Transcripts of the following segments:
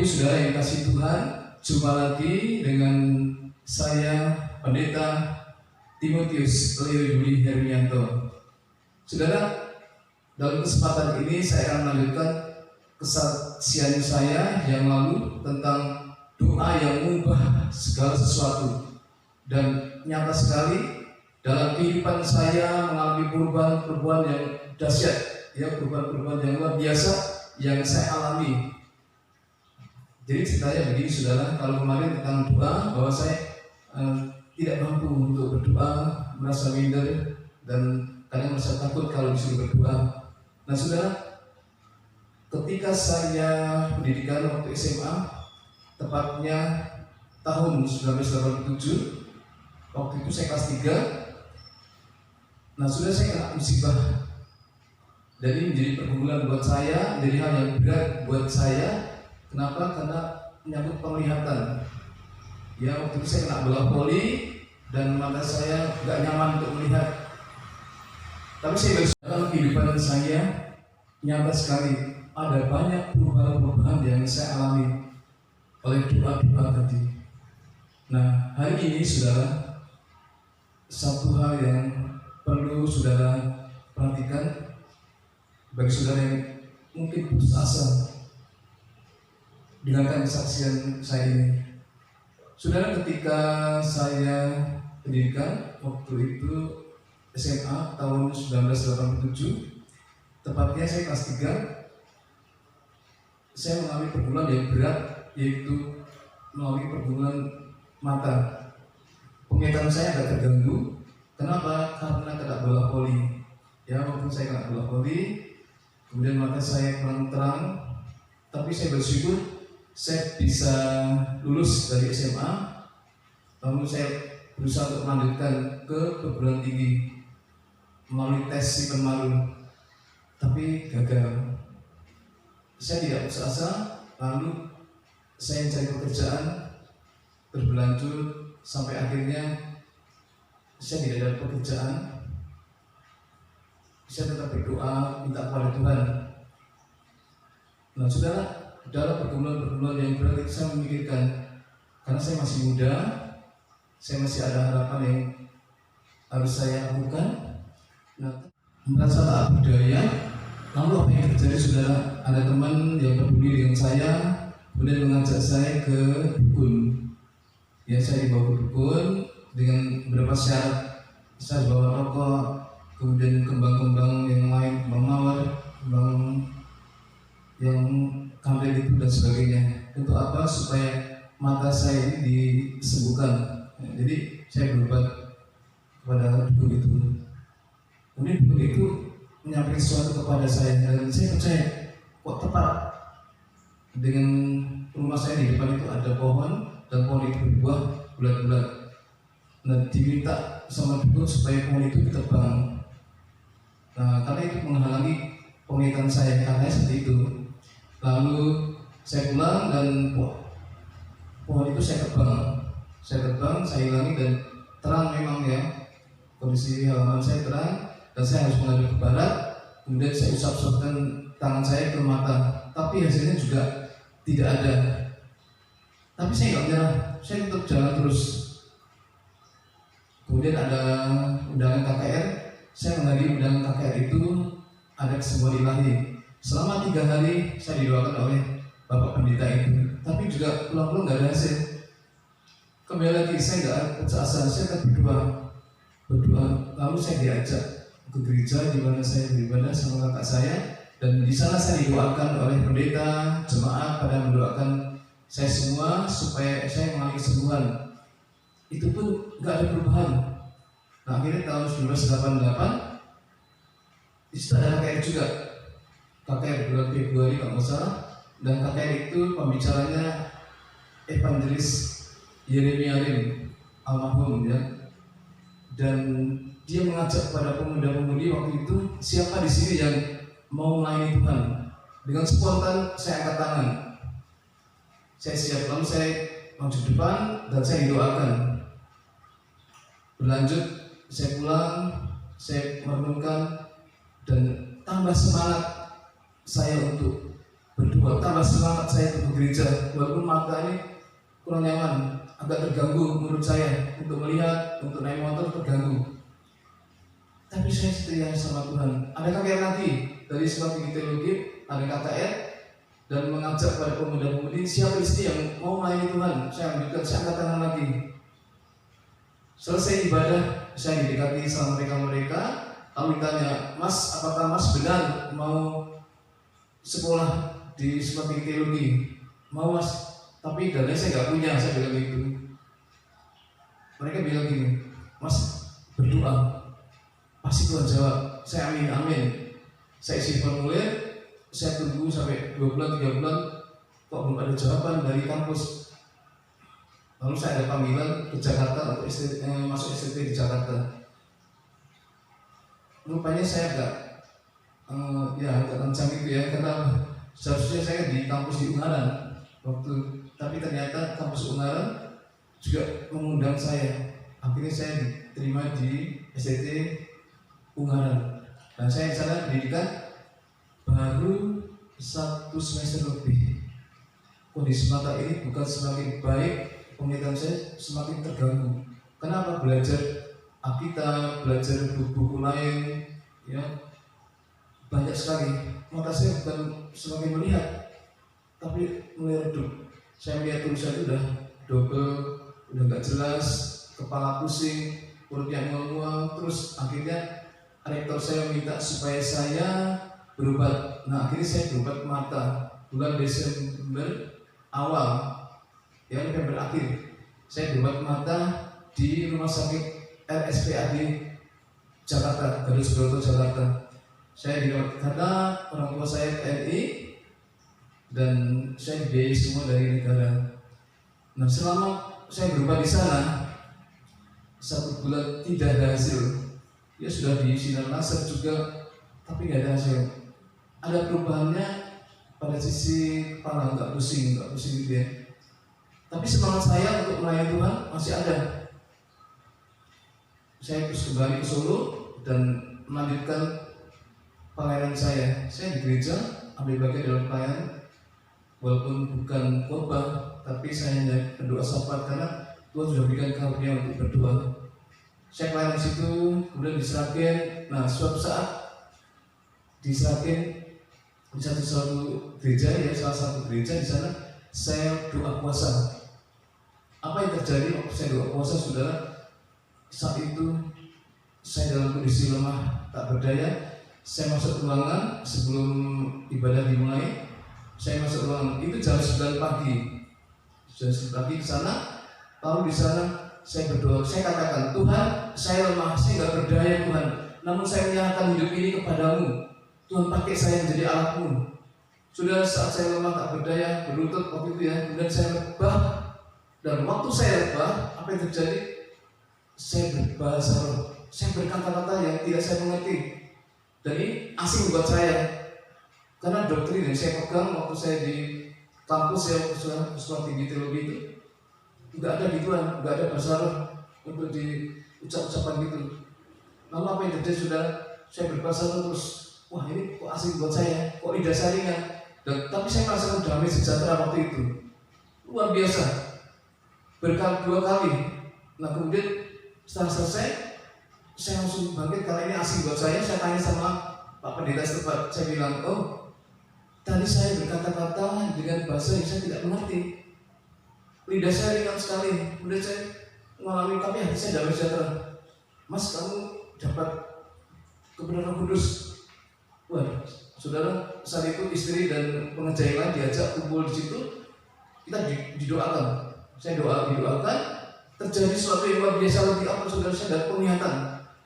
Saudara yang dikasihi Tuhan, jumpa lagi dengan saya Pendeta Timotius Leo Yudi Hermianto. Saudara, dalam kesempatan ini saya akan melanjutkan kesaksian saya yang lalu tentang doa yang mengubah segala sesuatu. Dan nyata sekali dalam kehidupan saya mengalami perubahan-perubahan yang dahsyat, perubahan-perubahan yang luar biasa yang saya alami. Jadi ceritanya begini saudara, kalau kemarin tentang doa bahwa saya tidak mampu untuk berdoa, merasa minder dan kadang merasa takut kalau disuruh berdoa. Nah saudara, ketika saya pendidikan waktu SMA, tepatnya tahun 1987, waktu itu saya kelas 3. Nah saudara, saya kena musibah. Jadi menjadi pergumulan buat saya, menjadi hal yang berat buat saya. Kenapa? Karena menyangkut penglihatan. Ya, waktu itu saya kena bola voli dan mata saya nggak nyaman untuk melihat. Tapi saya dalam kehidupan saya nyata sekali ada banyak perubahan-perubahan yang saya alami oleh doa-doa tadi. Nah, hari ini saudara, satu hal yang perlu saudara perhatikan bagi saudara yang mungkin putus asa dengarkan kesaksian saya ini. Saudara, ketika saya pendidikan waktu itu SMA tahun 1987, tepatnya saya kelas 3, saya mengalami pergumulan yang berat, yaitu melalui pergumulan mata. Penglihatan saya agak terganggu. Kenapa? Karena kena bola voli. Ya, waktu saya kena bola voli, kemudian mata saya kurang terang. Tapi saya bersyukur saya bisa lulus dari SMA, lalu saya berusaha untuk melanjutkan ke perguruan tinggi melalui tes Sipen Malu, tapi gagal. Saya tidak putus asa, lalu saya mencari pekerjaan berlanjut sampai akhirnya saya tidak dapat pekerjaan. Saya tetap berdoa minta kepada Tuhan. Nah saudara, dalam pergumulan-pergumulan yang berat itu saya memikirkan, karena saya masih muda, saya masih ada harapan yang harus saya lakukan. Nah, merasa tak berdaya, lalu apa yang terjadi saudara? Ada teman yang peduli dengan saya, kemudian mengajak saya ke dukun. Ya, saya dibawa ke dukun dengan beberapa syarat. Saya bawa rokok, kemudian kembang-kembang yang lain, kembang mawar, kembang yang kambing itu dan sebagainya. Untuk apa? Supaya mata saya ini disembuhkan. Ya, jadi saya berobat kepada dukun itu. Kemudian dukun itu menyampaikan sesuatu kepada saya dan saya percaya kok tepat. Dengan rumah saya di depan itu ada pohon dan pohon itu berbuah bulat-bulat. Nah, diminta sama dukun supaya pohon itu ditebang. Nah, karena itu menghalangi penglihatan saya, karena seperti itu. Lalu saya pulang dan pohon itu saya tebang, saya hilangi dan terang memang ya, kondisi halaman saya terang dan saya harus menghadap ke barat. Kemudian saya usap-usapkan tangan saya ke mata, tapi hasilnya juga tidak ada. Tapi saya nggak menyerah, saya tetap jalan terus. Kemudian ada undangan KKR, saya menghadiri undangan KKR itu ada kesembuhan ilahi. Selama 3 hari saya didoakan oleh Bapak Pendeta itu, tapi juga pulang-pulang nggak ada hasil. Kembali lagi saya nggak putus asa, saya tetap berdoa. Lalu saya diajak ke gereja di mana saya beribadah sama kakak saya, dan di sana saya didoakan oleh pendeta, jemaat pada mendoakan saya semua supaya saya mengalami kesembuhan. Itu pun nggak ada perubahan. Nah, akhirnya tahun 1988 di situ ada KKR juga. KKR bulan Februari kalau nggak salah, dan KKR itu pembicaranya Evangelis Yeremia Lim almarhum ya, dan dia mengajak kepada pemuda-pemudi waktu itu, siapa di sini yang mau melayani Tuhan? Dengan spontan saya angkat tangan, saya siap. Lalu saya maju depan dan saya didoakan. Berlanjut saya pulang, saya merenungkan dan tambah semangat saya untuk berdua, tambah semangat saya untuk gereja. Walaupun mata ini kurang nyaman, agak terganggu menurut saya untuk melihat, untuk naik motor terganggu. Tapi saya setia sama Tuhan. Ada kakek lagi dari sekolah tinggi teologi, ada KTR, dan mengajak pada pemuda-pemudi, siapa di sini yang mau melayani Tuhan? Saya ambilkan, saya angkat tangan lagi. Selesai ibadah, saya didekati sama mereka-mereka, lalu ditanya, Mas, apakah Mas benar mau sekolah di sekolah tinggi teologi? Mau Mas, tapi dananya saya nggak punya, saya bilang gitu. Mereka bilang gini, Mas berdoa, pasti Tuhan jawab. Saya amin, amin. Saya isi formulir, saya tunggu sampai 2 bulan, 3 bulan, kok belum ada jawaban dari kampus. Lalu saya ada panggilan ke Jakarta untuk masuk STT di Jakarta. Rupanya saya agak kencang gitu ya, karena seharusnya saya di kampus di Ungaran tapi ternyata kampus Ungaran juga mengundang saya. Akhirnya saya diterima di STT Ungaran, dan saya di sana pendidikan baru 1 semester lebih. Kondisi mata ini bukan semakin baik, penglihatan saya semakin terganggu. Kenapa? Belajar Alkitab, belajar buku-buku lain, ya banyak sekali. Mata saya bukan semakin melihat, tapi mulai redup. Saya melihat tulisan itu udah double, udah nggak jelas, kepala pusing, perutnya mual-mual. Terus akhirnya rektor saya minta supaya saya berobat. Nah, akhirnya saya berobat mata bulan Desember awal, ya November akhir. Saya berobat mata di rumah sakit RSPAD Jakarta, Garuda Jakarta. Saya dirawat karena orang tua saya TNI dan saya dibiayai semua dari negara. Nah, selama saya berobat di sana 1 bulan tidak ada hasil. Ya sudah di sinar laser juga, tapi nggak ada hasil. Ada perubahannya pada sisi kepala, nggak pusing gitu ya. Tapi semangat saya untuk melayani Tuhan masih ada. Saya terus kembali ke Solo dan melanjutkan pelayanan saya. Saya di gereja ambil bagian dalam pelayanan, walaupun bukan khotbah, tapi saya hanya berdoa syafaat karena Tuhan sudah berikan karunia untuk berdoa. Saya pelayanan situ, kemudian diserahin. Nah, suatu saat diserahin di satu gereja, ya salah satu gereja di sana. Saya doa puasa. Apa yang terjadi waktu saya doa puasa, saudara? Saat itu saya dalam kondisi lemah, tak berdaya. Saya masuk ruangan sebelum ibadah dimulai. Saya masuk ruangan itu jam 9 pagi. Jam 9 pagi ke sana. Lalu di sana saya berdoa, saya katakan, Tuhan, saya lemah, saya nggak berdaya Tuhan, namun saya menyerahkan hidup ini kepadamu. Tuhan, pakai saya menjadi alatmu. Sudah saat saya lemah tak berdaya, berlutut waktu itu ya, kemudian saya rebah. Dan waktu saya rebah, apa yang terjadi? Saya berbahasa roh, saya berkata-kata yang tidak saya mengerti. Dan ini asing buat saya, karena doktrin yang saya pegang waktu saya di kampus ya, sekolah tinggi teologi itu nggak ada gituan, nggak ada bahasa roh untuk diucap-ucapan gitu. Lalu apa yang terjadi, sudah saya berbahasa roh terus, wah ini kok asing buat saya, kok lidah saringan. Dan tapi saya merasakan damai sejahtera waktu itu, luar biasa, berkali 2 kali. Nah kemudian setelah selesai, saya langsung bangkit karena ini asing buat saya. Saya tanya sama Pak Pendeta setempat, saya bilang, oh tadi saya berkata-kata dengan bahasa yang saya tidak mengerti, lidah saya ringan sekali. Kemudian saya mengalami, tapi hati saya damai sejahtera. Mas, kamu dapat kebenaran Kudus. Wah, saudara, saat itu istri dan pengerja yang lain diajak kumpul di situ. Kita didoakan. Saya didoakan. Terjadi sesuatu yang luar biasa lagi. Apa saudara? Saya dapat penglihatan.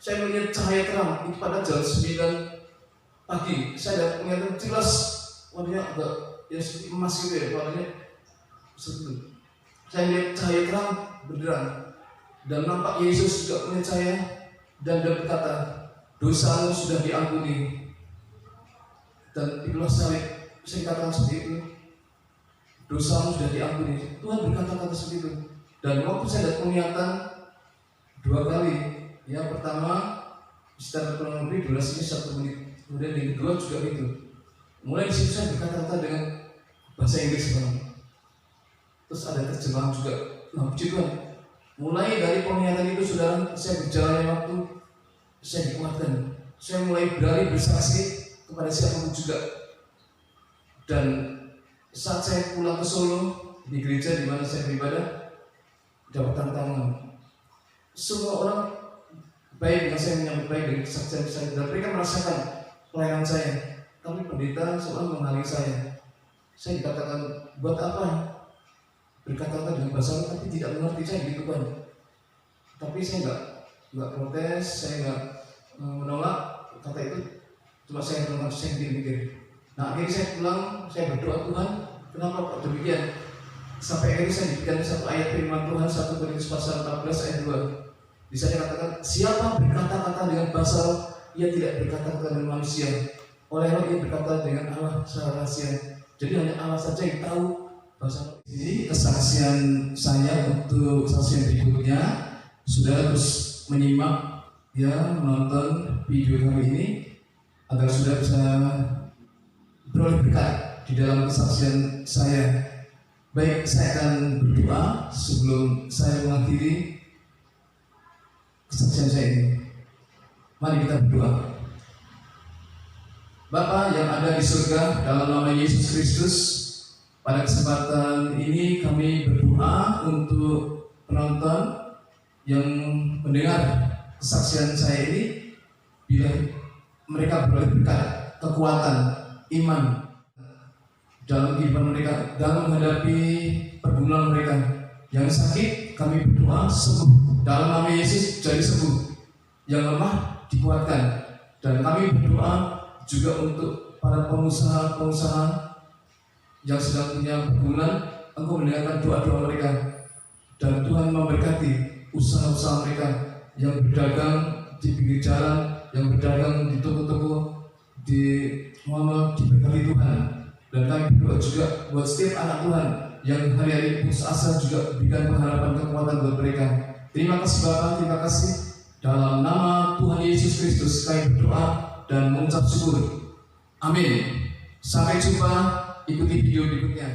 Saya melihat cahaya terang itu pada jam 9 pagi. Saya dapat penglihatan jelas. Warnanya agak ya emas gitu ya, warnanya seperti. Saya lihat cahaya terang berderang, dan nampak Yesus juga melihat saya dan berkata, dosamu sudah diampuni. Dan itulah saya katakan seperti itu, dosamu sudah diampuni. Tuhan berkata-kata seperti itu. Dan waktu saya ada penglihatan 2 kali. Yang pertama sekitar kurang lebih durasinya 1 menit. Kemudian yang kedua juga gitu. Mulai di situ saya berkata-kata dengan bahasa Inggris Bang. Terus ada terjemahan juga. Nah, puji Tuhan, mulai dari penglihatan itu saudara, saya berjalannya waktu, saya dikuatkan. Saya mulai berani bersaksi kepada siapapun juga. Dan saat saya pulang ke Solo, di gereja di mana saya beribadah, dapat tantangan. Semua orang baik dengan saya, menyambut baik dengan kesaksian saya, dan mereka merasakan pelayanan saya. Tapi pendeta seolah menghalangi saya. Saya dikatakan, buat apa? Berkata-kata dengan bahasa tapi tidak mengerti, saya gitu kan. Tapi saya nggak protes, saya nggak menolak kata itu. Cuma saya mikir. Nah, akhirnya saya pulang, saya berdoa, Tuhan, kenapa kok demikian? Sampai akhirnya saya diberikan satu ayat firman Tuhan, 1 Korintus pasal 14 ayat 2. Di sana katakan, siapa berkata-kata dengan bahasa roh, ia tidak berkata-kata dengan manusia. Oleh roh ia berkata dengan Allah secara rahasia. Jadi hanya Allah saja yang tahu bahasa roh. Ini kesaksian saya untuk kesaksian berikutnya. Sudah terus menyimak, ya, menonton video kami ini agar sudah bisa beroleh berkat di dalam kesaksian saya. Baik, saya akan berdoa sebelum saya mengakhiri kesaksian saya ini. Mari kita berdoa. Bapa yang ada di surga, dalam nama Yesus Kristus, pada kesempatan ini kami berdoa untuk penonton yang mendengar kesaksian saya ini, bila mereka beroleh berkat, kekuatan, iman dalam kehidupan mereka, dalam menghadapi pergumulan mereka. Yang sakit kami berdoa sembuh dalam nama Yesus, jadi sembuh. Yang lemah dikuatkan. Dan kami berdoa juga untuk para pengusaha-pengusaha yang sedang punya pergumulan. Engkau mendengarkan doa-doa mereka, dan Tuhan memberkati usaha-usaha mereka yang berdagang di pinggir jalan, yang berdagang di toko-toko, di mall, diberkati Tuhan. Dan kami berdoa juga buat setiap anak Tuhan yang hari-hari putus asa, juga berikan pengharapan, kekuatan buat mereka. Terima kasih Bapa, terima kasih. Dalam nama Tuhan Yesus Kristus kami berdoa dan mengucap syukur. Amin. Sampai jumpa, ikuti video berikutnya.